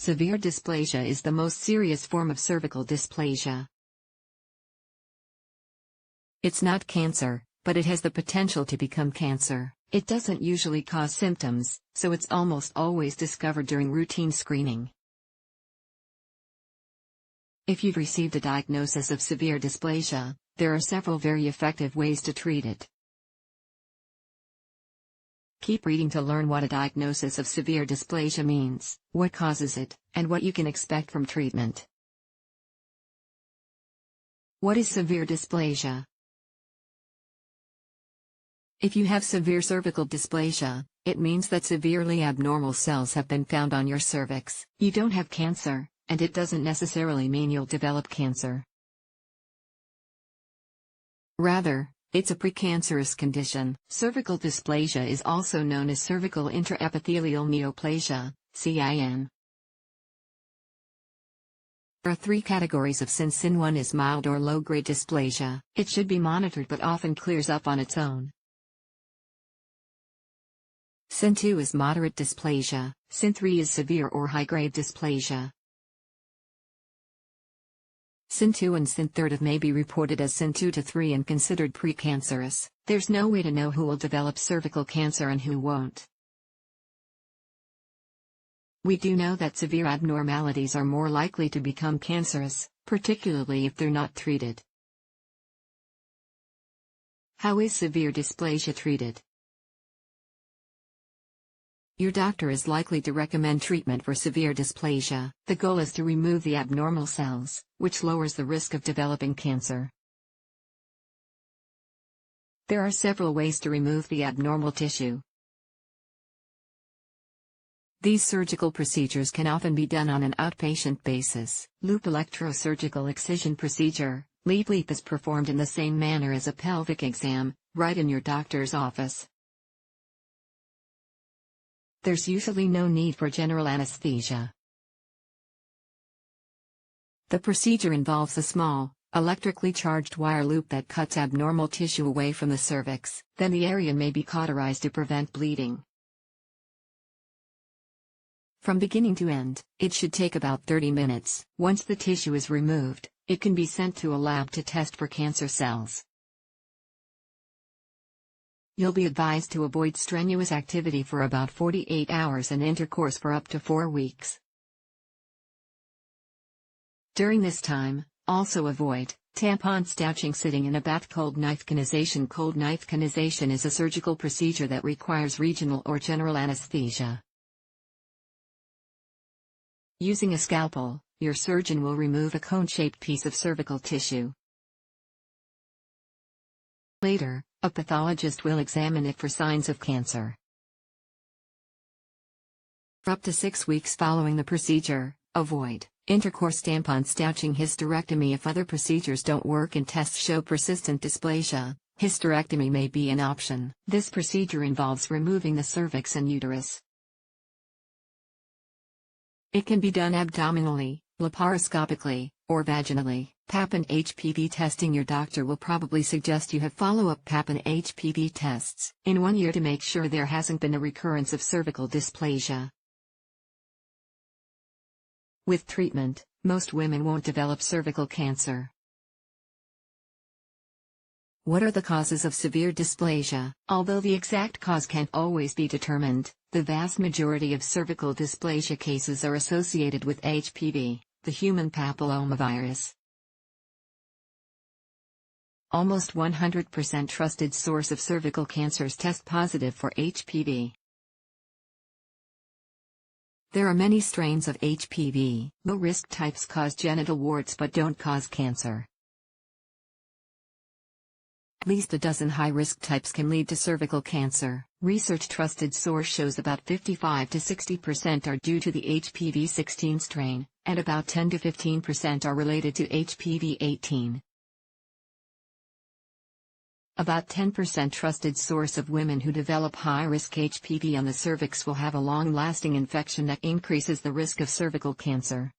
Severe dysplasia is the most serious form of cervical dysplasia. It's not cancer, but it has the potential to become cancer. It doesn't usually cause symptoms, so it's almost always discovered during routine screening. If you've received a diagnosis of severe dysplasia, there are several very effective ways to treat it. Keep reading to learn what a diagnosis of severe dysplasia means, what causes it, and what you can expect from treatment. What is severe dysplasia? If you have severe cervical dysplasia, it means that severely abnormal cells have been found on your cervix. You don't have cancer, and it doesn't necessarily mean you'll develop cancer. Rather, it's a precancerous condition. Cervical dysplasia is also known as cervical intraepithelial neoplasia, CIN. There are three categories of CIN. CIN 1 is mild or low-grade dysplasia. It should be monitored but often clears up on its own. CIN 2 is moderate dysplasia. CIN 3 is severe or high-grade dysplasia. CIN 2 and CIN 3 may be reported as CIN 2 to 3 and considered precancerous. There's no way to know who will develop cervical cancer and who won't. We do know that severe abnormalities are more likely to become cancerous, particularly if they're not treated. How is severe dysplasia treated? Your doctor is likely to recommend treatment for severe dysplasia. The goal is to remove the abnormal cells, which lowers the risk of developing cancer. There are several ways to remove the abnormal tissue. These surgical procedures can often be done on an outpatient basis. Loop electrosurgical excision procedure, LEEP is performed in the same manner as a pelvic exam, right in your doctor's office. There's usually no need for general anesthesia. The procedure involves a small, electrically charged wire loop that cuts abnormal tissue away from the cervix. Then the area may be cauterized to prevent bleeding. From beginning to end, it should take about 30 minutes. Once the tissue is removed, it can be sent to a lab to test for cancer cells. You'll be advised to avoid strenuous activity for about 48 hours and intercourse for up to 4 weeks. During this time, also avoid tampon stouching. Sitting in a bath. Cold knife conization. Cold knife conization is a surgical procedure that requires regional or general anesthesia. Using a scalpel, your surgeon will remove a cone-shaped piece of cervical tissue. Later, a pathologist will examine it for signs of cancer. For up to 6 weeks following the procedure, avoid intercourse, tampon stouching, hysterectomy. If other procedures don't work and tests show persistent dysplasia, hysterectomy may be an option. This procedure involves removing the cervix and uterus. It can be done abdominally, laparoscopically, or vaginally. PAP and HPV testing. Your doctor will probably suggest you have follow-up PAP and HPV tests in 1 year to make sure there hasn't been a recurrence of cervical dysplasia. With treatment, most women won't develop cervical cancer. What are the causes of severe dysplasia? Although the exact cause can't always be determined, the vast majority of cervical dysplasia cases are associated with HPV, the human papillomavirus. Almost 100% trusted source of cervical cancers test positive for HPV. There are many strains of HPV. Low-risk types cause genital warts but don't cause cancer. At least a dozen high-risk types can lead to cervical cancer. Research trusted source shows about 55 to 60% are due to the HPV-16 strain, and about 10 to 15% are related to HPV-18. About 10% trusted source of women who develop high-risk HPV on the cervix will have a long-lasting infection that increases the risk of cervical cancer.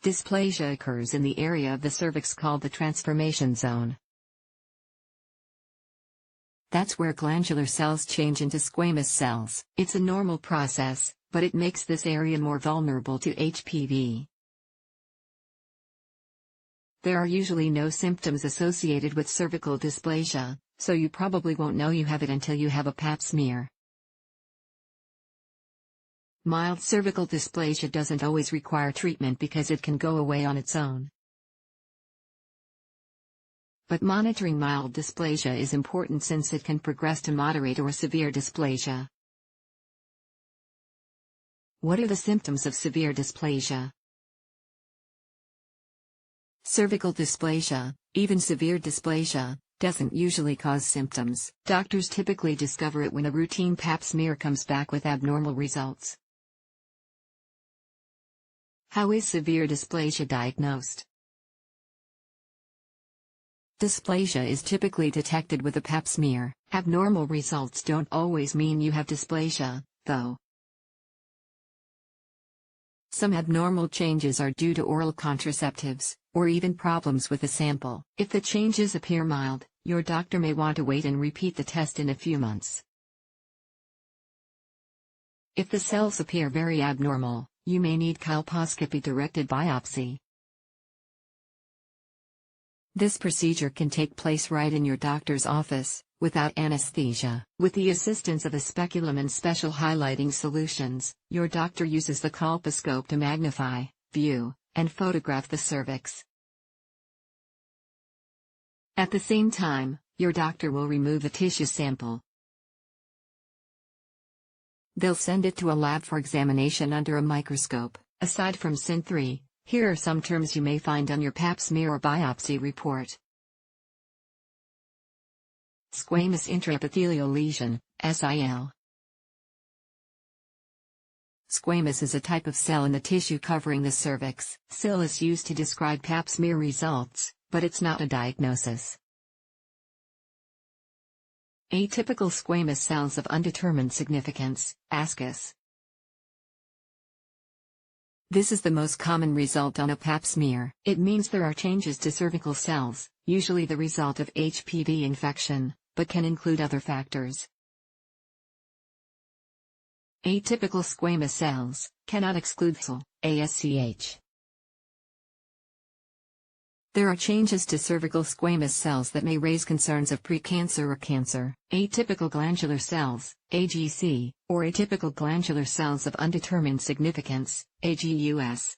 Dysplasia occurs in the area of the cervix called the transformation zone. That's where glandular cells change into squamous cells. It's a normal process, but it makes this area more vulnerable to HPV. There are usually no symptoms associated with cervical dysplasia, so you probably won't know you have it until you have a Pap smear. Mild cervical dysplasia doesn't always require treatment because it can go away on its own. But monitoring mild dysplasia is important since it can progress to moderate or severe dysplasia. What are the symptoms of severe dysplasia? Cervical dysplasia, even severe dysplasia, doesn't usually cause symptoms. Doctors typically discover it when a routine Pap smear comes back with abnormal results. How is severe dysplasia diagnosed? Dysplasia is typically detected with a Pap smear. Abnormal results don't always mean you have dysplasia, though. Some abnormal changes are due to oral contraceptives, or even problems with the sample. If the changes appear mild, your doctor may want to wait and repeat the test in a few months. If the cells appear very abnormal, you may need colposcopy-directed biopsy. This procedure can take place right in your doctor's office, without anesthesia. With the assistance of a speculum and special highlighting solutions, your doctor uses the colposcope to magnify, view, and photograph the cervix. At the same time, your doctor will remove a tissue sample. They'll send it to a lab for examination under a microscope. Aside from SIN3, here are some terms you may find on your Pap smear or biopsy report. Squamous intraepithelial lesion, SIL. Squamous is a type of cell in the tissue covering the cervix. SIL is used to describe Pap smear results, but it's not a diagnosis. Atypical squamous cells of undetermined significance, ASCUS. This is the most common result on a Pap smear. It means there are changes to cervical cells, usually the result of HPV infection, but can include other factors. Atypical squamous cells cannot exclude SIL, ASCH. There are changes to cervical squamous cells that may raise concerns of precancer or cancer. Atypical glandular cells, AGC, or atypical glandular cells of undetermined significance, AGUS.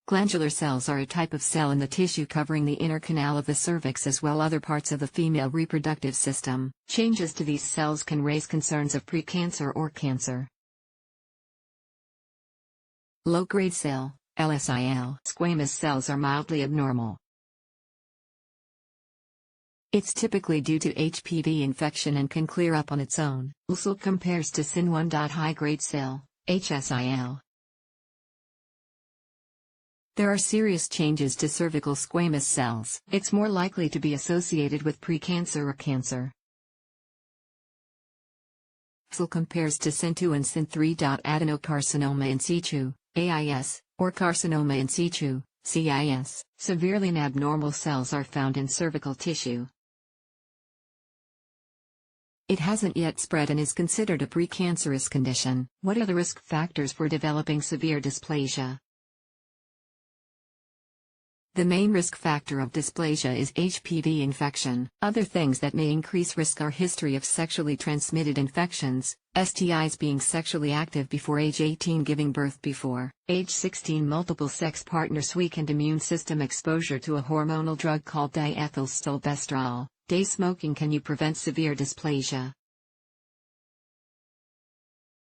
Glandular cells are a type of cell in the tissue covering the inner canal of the cervix as well as other parts of the female reproductive system. Changes to these cells can raise concerns of precancer or cancer. Low-grade SIL, LSIL. Squamous cells are mildly abnormal. It's typically due to HPV infection and can clear up on its own. SIL compares to SIN1. High-grade SIL, HSIL. There are serious changes to cervical squamous cells. It's more likely to be associated with precancer or cancer. SIL compares to SIN2 and SIN3. Adenocarcinoma in situ, AIS, or carcinoma in situ, CIS. Severely abnormal cells are found in cervical tissue. It hasn't yet spread and is considered a precancerous condition. What are the risk factors for developing severe dysplasia? The main risk factor of dysplasia is HPV infection. Other things that may increase risk are history of sexually transmitted infections, STIs, being sexually active before age 18, giving birth before age 16, multiple sex partners, weakened immune system, exposure to a hormonal drug called diethylstilbestrol. Day smoking. Can you prevent severe dysplasia?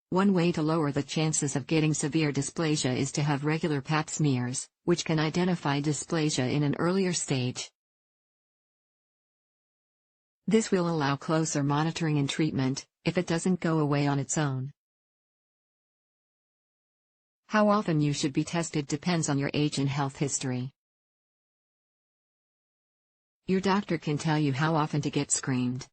One way to lower the chances of getting severe dysplasia is to have regular Pap smears, which can identify dysplasia in an earlier stage. This will allow closer monitoring and treatment, if it doesn't go away on its own. How often you should be tested depends on your age and health history. Your doctor can tell you how often to get screened.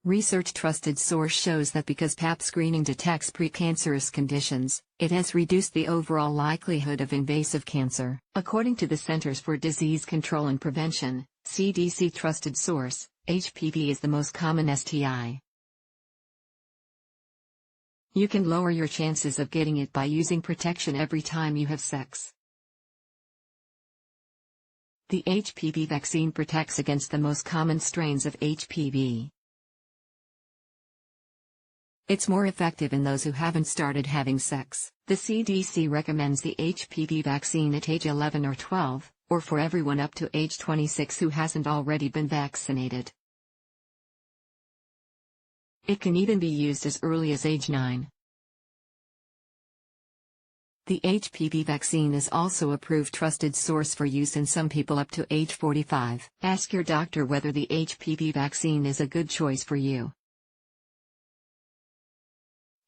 Research trusted source shows that because Pap screening detects precancerous conditions, it has reduced the overall likelihood of invasive cancer. According to the Centers for Disease Control and Prevention, CDC trusted source, HPV is the most common STI. You can lower your chances of getting it by using protection every time you have sex. The HPV vaccine protects against the most common strains of HPV. It's more effective in those who haven't started having sex. The CDC recommends the HPV vaccine at age 11 or 12, or for everyone up to age 26 who hasn't already been vaccinated. It can even be used as early as age 9. The HPV vaccine is also a proved trusted source for use in some people up to age 45. Ask your doctor whether the HPV vaccine is a good choice for you.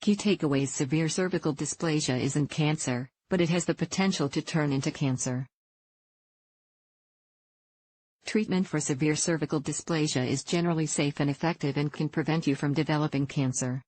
Key takeaways: severe cervical dysplasia isn't cancer, but it has the potential to turn into cancer. Treatment for severe cervical dysplasia is generally safe and effective and can prevent you from developing cancer.